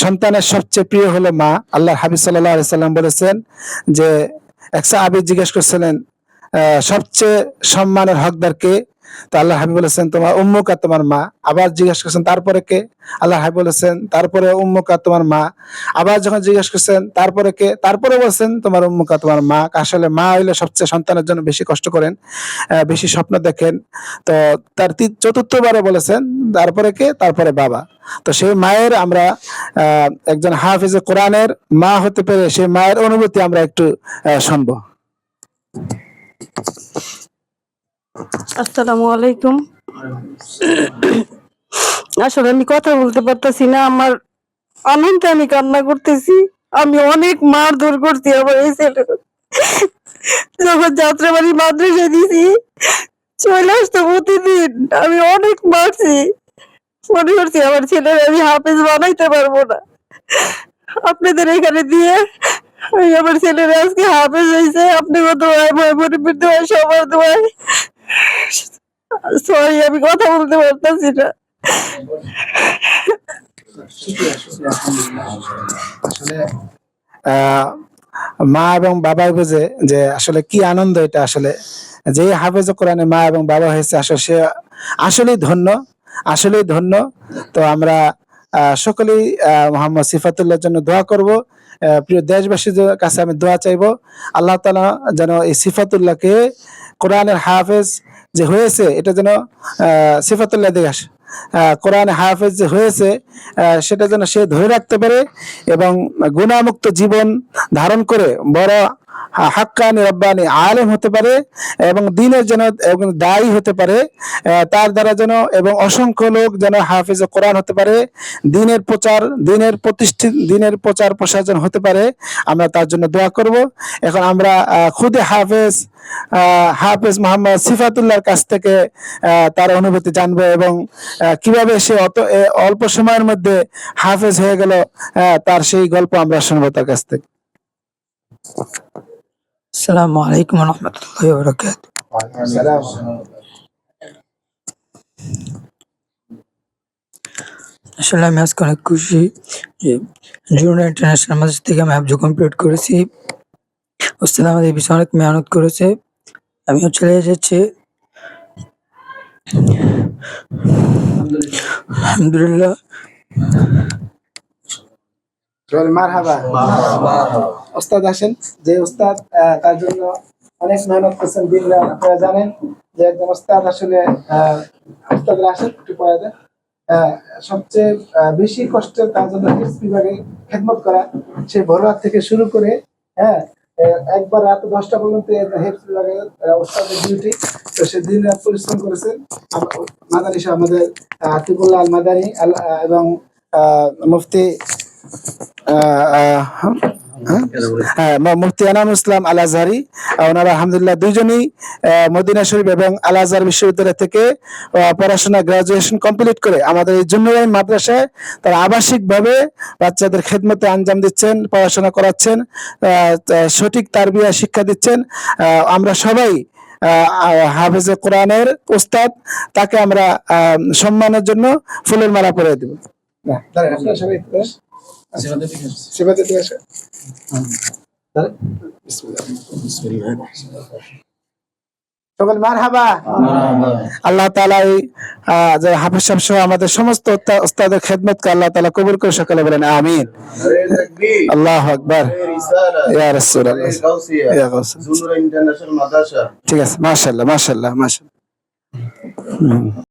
সন্তানের সবচেয়ে প্রিয় হলো মা। আল্লাহ হাবিব সাল্লাল্লাহু আলাইহি সাল্লাম বলেছেন যে এক সাহাবী জিজ্ঞেস করছিলেন সবচেয়ে সম্মানের হকদার কে? তো আল্লাহ হাবিব বলেছেন তোমার উম্মুক আর তোমার মা। আবার জিজ্ঞেস করছেন তারপরে কে? আল্লাহ হাবিব বলেছেন তারপরে উম্মুক আর তোমার মা। আবার যখন জিজ্ঞেস করছেন তারপরে কে? তারপরে বলছেন তোমার উম্মুক আর তোমার মা। আসলে মা হইলে সবচেয়ে সন্তানের জন্য বেশি কষ্ট করেন, বেশি স্বপ্ন দেখেন। তো তার চতুর্থবারে বলেছেন তারপরে কে? তারপরে বাবা। তো সেই মায়ের আমরা একজন হাফিজে কোরআনের মা হতে পেরে সেই মায়ের অনুভূতি আমরা একটু শুনবো। আসসালামু আলাইকুম। আসলে আমি কথা বলতে পারতেছি না, আমার আনন্দে আমি কান্না করতেছি। আমি অনেক মারধর করছি আমার এই ছেলের। যখন যাত্রাবাড়ি মাদ্রাসা দিছি চলে আসতো প্রতিদিন, আমি অনেক মারছি। মনে করছি আমার ছেলের আমি হাফেজ বানাইতে পারবো না। আপনাদের এখানে দিয়ে আমার ছেলের আজকে হাফেজ হয়েছে। আপনাকে দোয়ায়, ময়মুনির দোয়ায়, সবার দোয়ায়। সরি, আমি কথা বলতে পারতেছি না। আসলে মা এবং বাবাই বোঝে যে আসলে কি আনন্দ এটা। আসলে যে হাফেজ কোরআনে মা এবং বাবা হয়েছে আসলে সে আসলেই ধন্য, আসলেই ধন্য। তো আমরা সকলেই মোহাম্মদ সিফাতুল্লাহর জন্য দোয়া করব। প্রিয় দেশবাসীর কাছে আমি দোয়া চাইবো আল্লাহ তাআলা যেন এই সিফাতুল্লাহকে কোরআনের হাফেজ যে হয়েছে এটা যেন সিফাতুল্লাহ দিকে আসে, কোরআন হাফেজ যে হয়েছে সেটা যেন সে ধরে রাখতে পারে এবং গুনাহমুক্ত জীবন ধারণ করে বড় হাক্কানি রব্বানি আলেম হতে পারে এবং দিনের যেন এবং দায়ী হতে পারে। তার দ্বারা যেন এবং অসংখ্য লোক যেন হাফেজ কোরআন হতে পারে, দিনের প্রচার, দিনের প্রচার প্রসার যেন হতে পারে। আমরা তার জন্য দোয়া করব। এখন আমরা খুদে হাফেজ মোহাম্মদ সিফাতুল্লাহর কাছ থেকে তার অনুভূতি জানবো এবং কিভাবে সে অল্প সময়ের মধ্যে হাফেজ হয়ে গেল তার সেই গল্প আমরা শুনবো তার কাছ থেকে। আসসালামু আলাইকুম ওয়া রাহমাতুল্লাহি ওয়া বারাকাতুহু। আসলে আমি আজকে অনেক খুশি যে জুনিয়র ইন্টারন্যাশনাল মাদ্রাসা থেকে আমি হাফজ কমপ্লিট করেছি। ওস্তাদ আমাদের পিছনে অনেক মেহনত করেছে। আমিও চলে এসেছি। আলহামদুলিল্লাহ। মারহাবা। ওস্তাদ আসেন, যে ওস্তাদ তার জন্য অনেক মেহনত করছেন দিন রাত। আপনারা জানেন যে একজন ওস্তাদ আসলে ওস্তাদরা আসেন একটু পরে দেন সবচেয়ে বেশি কষ্টের তার জন্য হিফজ বিভাগে খেদমত করা, সে ভোর রাত থেকে শুরু করে একবার রাত 10টা পর্যন্ত হিফজ বিভাগে ওস্তাদের ডিউটি। তো সে দিন রাত পরিশ্রম করেছেন। মাদানী সাহেব আমাদের আতিকুল্লাহ আল মাদানী এবং মুফতি মুফতি এনামুল ইসলাম আল আজহারি, ওনারা আলহামদুলিল্লাহ দুইজনই মদিনা শরীফ এবং আল আজহার বিশ্ববিদ্যালয় থেকে পড়াশোনা গ্রাজুয়েশন কমপ্লিট করে আমাদের এই জুন্নুরাইন মাদ্রাসায় তারা আবাসিকভাবে বাচ্চাদের খেদমতে আঞ্জাম দিচ্ছেন, পড়াশোনা করাচ্ছেন, সঠিক তারবিয়া শিক্ষা দিচ্ছেন। আমরা সবাই হাফেজে কোরআনের ওস্তাদ, তাকে আমরা সম্মানের জন্য ফুলের মালা পরিয়ে দেব। সকল মারহাবা। আল্লাহ তাআলা যে হাফেজ সাহেব সহ আমাদের সমস্ত ওস্তাদের খেদমতকে আল্লাহ তাআলা কবুল করে সকলে বলেন আমিন। আল্লাহু আকবার। ইয়া রাসূলুল্লাহ, ইয়া গাউস। ঠিক আছে, মাশাআল্লাহ মাশাআল্লাহ মাশাআল্লাহ।